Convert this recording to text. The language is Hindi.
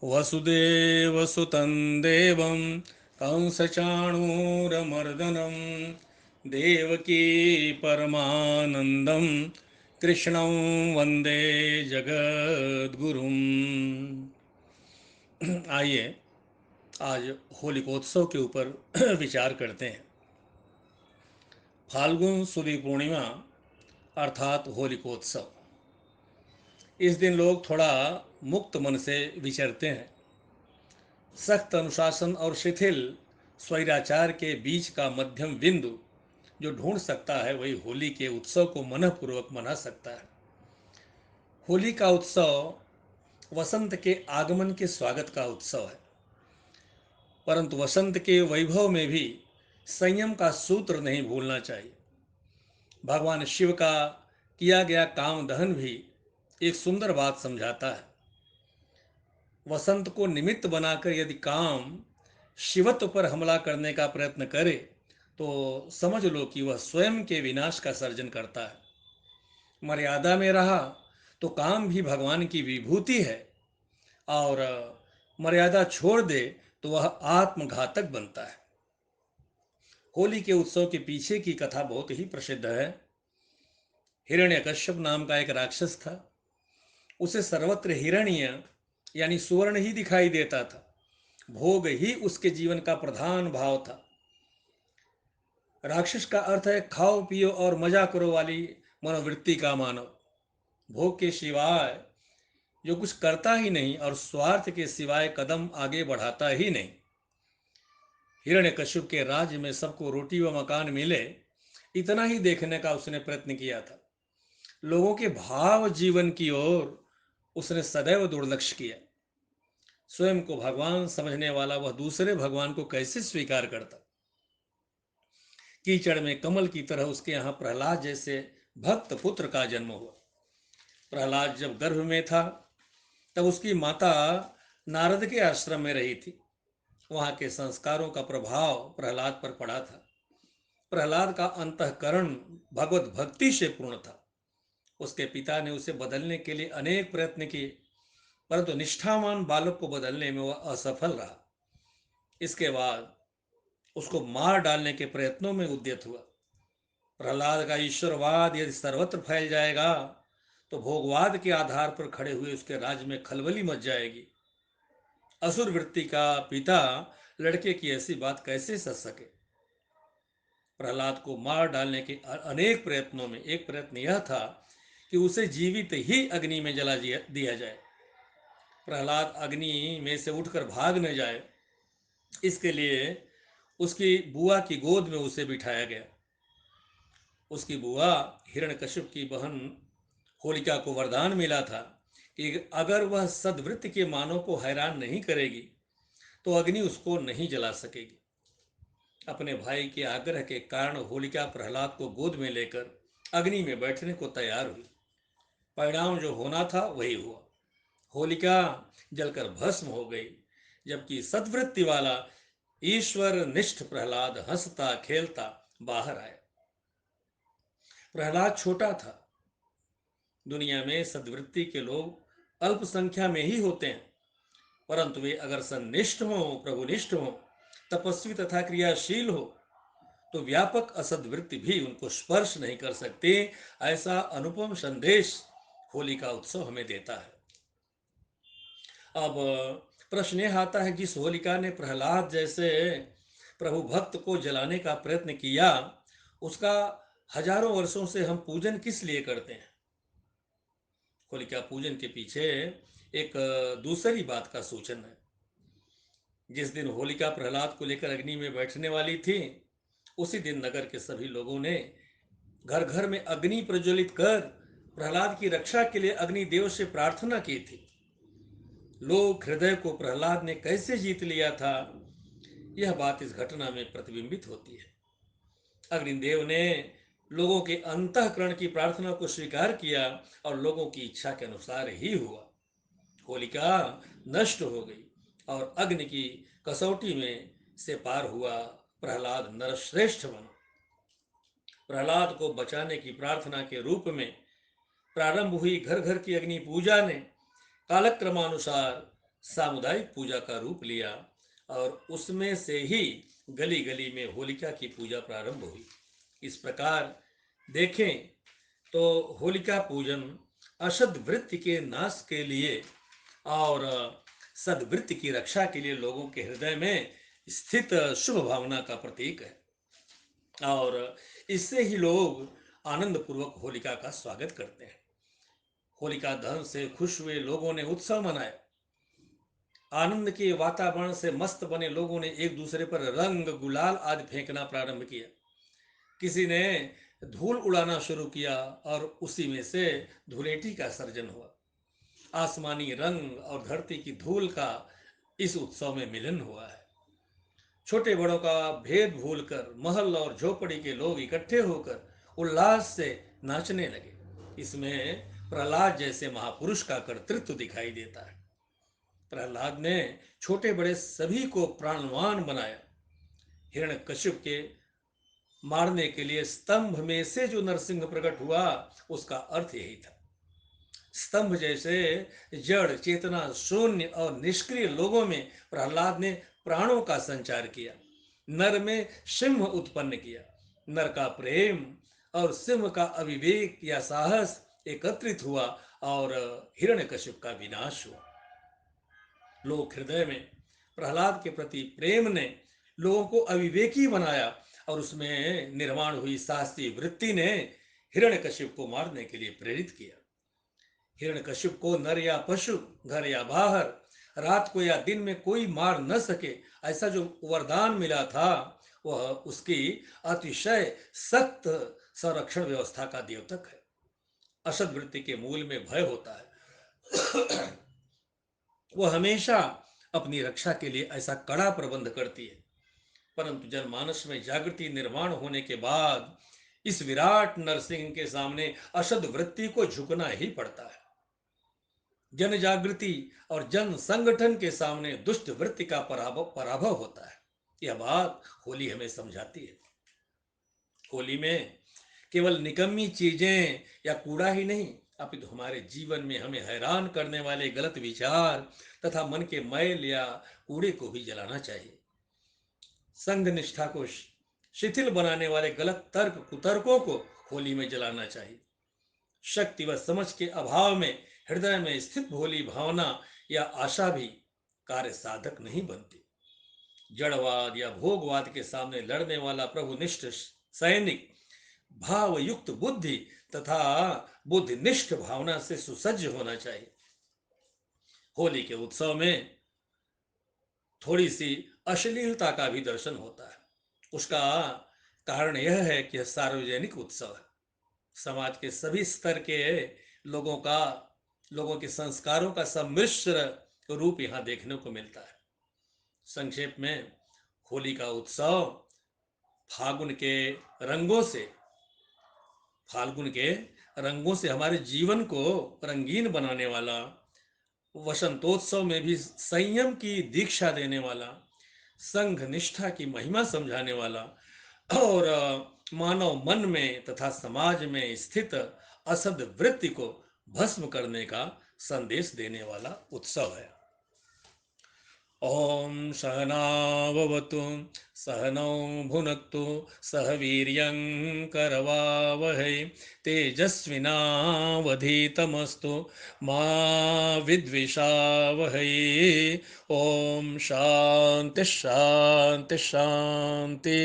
वसुदेवसुतं देवं कंसचाणूरमर्दनं देवकी परमानन्दं कृष्णं वन्दे जगद्गुरुम्। आइए आज होलिकोत्सव के ऊपर विचार करते हैं। फाल्गुन सुदी पूर्णिमा अर्थात होलिकोत्सव। इस दिन लोग थोड़ा मुक्त मन से विचरते हैं। सख्त अनुशासन और शिथिल स्वैराचार के बीच का मध्यम बिंदु जो ढूंढ सकता है वही होली के उत्सव को मनःपूर्वक मना सकता है। होली का उत्सव वसंत के आगमन के स्वागत का उत्सव है, परंतु वसंत के वैभव में भी संयम का सूत्र नहीं भूलना चाहिए। भगवान शिव का किया गया काम दहन भी एक सुंदर बात समझाता है। वसंत को निमित्त बनाकर यदि काम शिवत्व पर हमला करने का प्रयत्न करे तो समझ लो कि वह स्वयं के विनाश का सर्जन करता है। मर्यादा में रहा तो काम भी भगवान की विभूति है, और मर्यादा छोड़ दे तो वह आत्मघातक बनता है। होली के उत्सव के पीछे की कथा बहुत ही प्रसिद्ध है। हिरण्यकश्यप नाम का एक राक्षस था। उसे सर्वत्र हिरण्य यानी सुवर्ण ही दिखाई देता था। भोग ही उसके जीवन का प्रधान भाव था। राक्षस का अर्थ है खाओ पियो और मजा करो वाली मनोवृत्ति का मानव। भोग के सिवाय जो कुछ करता ही नहीं और स्वार्थ के सिवाय कदम आगे बढ़ाता ही नहीं। हिरण्यकश्यप के राज्य में सबको रोटी व मकान मिले, इतना ही देखने का उसने प्रयत्न किया था। लोगों के भाव जीवन की ओर उसने सदैव दुर्लक्ष्य किया। स्वयं को भगवान समझने वाला वह दूसरे भगवान को कैसे स्वीकार करता। कीचड़ में कमल की तरह उसके यहाँ प्रहलाद जैसे भक्त पुत्र का जन्म हुआ। प्रहलाद जब गर्भ में था तब उसकी माता नारद के आश्रम में रही थी। वहां के संस्कारों का प्रभाव प्रहलाद पर पड़ा था। प्रहलाद का अंतःकरण भगवत भक्ति से पूर्ण था। उसके पिता ने उसे बदलने के लिए अनेक प्रयत्न किए, परंतु निष्ठावान बालक को बदलने में वह असफल रहा। इसके बाद उसको मार डालने के प्रयत्नों में उद्यत हुआ। प्रहलाद का ईश्वरवाद यदि सर्वत्र फैल जाएगा तो भोगवाद के आधार पर खड़े हुए उसके राज्य में खलबली मच जाएगी। असुर वृत्ति का पिता लड़के की ऐसी बात कैसे सच सके। प्रहलाद को मार डालने के अनेक प्रयत्नों में एक प्रयत्न यह था कि उसे जीवित ही अग्नि में जला दिया जाए। प्रहलाद अग्नि में से उठकर भाग न जाए, इसके लिए उसकी बुआ की गोद में उसे बिठाया गया। उसकी बुआ हिरण्यकश्यप की बहन होलिका को वरदान मिला था कि अगर वह सद्वृत्ति के मानव को हैरान नहीं करेगी तो अग्नि उसको नहीं जला सकेगी। अपने भाई के आग्रह के कारण होलिका प्रहलाद को गोद में लेकर अग्नि में बैठने को तैयार हुई। परिणाम जो होना था वही हुआ। होलिका जलकर भस्म हो गई, जबकि सद्वृत्ति वाला ईश्वर निष्ठ प्रहलाद हंसता खेलता बाहर आया। प्रहलाद छोटा था। दुनिया में सद्वृत्ति के लोग अल्प संख्या में ही होते हैं, परंतु वे अगर सन्निष्ठ हो, प्रभुनिष्ठ हो, तपस्वी तथा क्रियाशील हो तो व्यापक असद्वृत्ति भी उनको स्पर्श नहीं कर सकते। ऐसा अनुपम संदेश होली का उत्सव हमें देता है। अब प्रश्न यह आता है, जिस होलिका ने प्रहलाद जैसे प्रभु भक्त को जलाने का प्रयत्न किया, उसका हजारों वर्षों से हम पूजन किस लिए करते हैं। होलिका पूजन के पीछे एक दूसरी बात का सूचन है। जिस दिन होलिका प्रहलाद को लेकर अग्नि में बैठने वाली थी, उसी दिन नगर के सभी लोगों ने घर घर में अग्नि प्रज्वलित कर प्रहलाद की रक्षा के लिए अग्निदेव से प्रार्थना की थी। लोक हृदय को प्रहलाद ने कैसे जीत लिया था, यह बात इस घटना में प्रतिबिंबित होती है। अग्निदेव ने लोगों के अंतःकरण की प्रार्थना को स्वीकार किया और लोगों की इच्छा के अनुसार ही हुआ। होलिका नष्ट हो गई और अग्नि की कसौटी में से पार हुआ। प्रहलाद नरश्रेष्ठ बना। प्रहलाद को बचाने की प्रार्थना के रूप में प्रारंभ हुई घर घर की अग्नि पूजा ने कालक्रमानुसार सामुदायिक पूजा का रूप लिया और उसमें से ही गली गली में होलिका की पूजा प्रारंभ हुई। इस प्रकार देखें तो होलिका पूजन असद वृत्ति के नाश के लिए और सद्वृत्ति की रक्षा के लिए लोगों के हृदय में स्थित शुभ भावना का प्रतीक है और इससे ही लोग आनंद पूर्वक होलिका का स्वागत करते हैं। होलिका दहन से खुश हुए लोगों ने उत्सव मनाया। आनंद के वातावरण से मस्त बने लोगों ने एक दूसरे पर रंग गुलाल आदि फेंकना प्रारंभ किया। किसी ने धूल उड़ाना शुरू किया और उसी में से धूलेटी का सर्जन हुआ। आसमानी रंग और धरती की धूल का इस उत्सव में मिलन हुआ है। छोटे बड़ों का भेद भूलकर महल और झोपड़ी के लोग इकट्ठे होकर उल्लास से नाचने लगे। इसमें प्रहलाद जैसे महापुरुष का कर्तृत्व दिखाई देता है। प्रहलाद ने छोटे बड़े सभी को प्राणवान बनाया। हिरण्यकश्यप के मारने के लिए स्तंभ में से जो नरसिंह प्रकट हुआ उसका अर्थ यही था। स्तंभ जैसे जड़ चेतना शून्य और निष्क्रिय लोगों में प्रहलाद ने प्राणों का संचार किया। नर में सिंह उत्पन्न किया। नर का प्रेम और सिंह का अविवेक या साहस एकत्रित हुआ और हिरण्यकश्यप का विनाश हुआ। लोक हृदय में प्रहलाद के प्रति प्रेम ने लोगों को अविवेकी बनाया और उसमें निर्माण हुई साहसी वृत्ति ने हिरण्यकश्यप को मारने के लिए प्रेरित किया। हिरण्यकश्यप को नर या पशु, घर या बाहर, रात को या दिन में कोई मार न सके, ऐसा जो वरदान मिला था वह उसकी अतिशय सख्त संरक्षण व्यवस्था का द्योतक है। असद वृत्ति के मूल में भय होता है। वह हमेशा अपनी रक्षा के लिए ऐसा कड़ा प्रबंध करती है। परंतु जनमानस में जागृति निर्माण होने के बाद इस विराट नरसिंह के सामने असद वृत्ति को झुकना ही पड़ता है। जन जागृति और जन संगठन के सामने दुष्ट वृत्ति का पराभव होता है। यह बात होली हमें समझाती है। होली में केवल निकम्मी चीजें या कूड़ा ही नहीं अपितु हमारे जीवन में हमें हैरान करने वाले गलत विचार तथा मन के मैल या कूड़े को भी जलाना चाहिए। संघ निष्ठा को शिथिल बनाने वाले गलत तर्क कुतर्कों को होली में जलाना चाहिए। शक्ति व समझ के अभाव में हृदय में स्थित भोली भावना या आशा भी कार्य साधक नहीं बनती। जड़वाद या भोगवाद के सामने लड़ने वाला प्रभुनिष्ठ सैनिक भावयुक्त बुद्धि तथा बुद्धिनिष्ठ भावना से सुसज्ज होना चाहिए। होली के उत्सव में थोड़ी सी अश्लीलता का भी दर्शन होता है। उसका कारण यह है कि यह सार्वजनिक उत्सव है। समाज के सभी स्तर के लोगों के संस्कारों का सम्मिश्र रूप यहाँ देखने को मिलता है। संक्षेप में होली का उत्सव फाल्गुन के रंगों से हमारे जीवन को रंगीन बनाने वाला, वसंतोत्सव में भी संयम की दीक्षा देने वाला, संघ निष्ठा की महिमा समझाने वाला और मानव मन में तथा समाज में स्थित असद वृत्ति को भस्म करने का संदेश देने वाला उत्सव है। ओम सहनाववतु सहनौ भुनक्तु सह वीर्यं करवावहै तेजस्विनावधीतमस्तु मा विद्विषावहै। ओम शांति शांति शांति।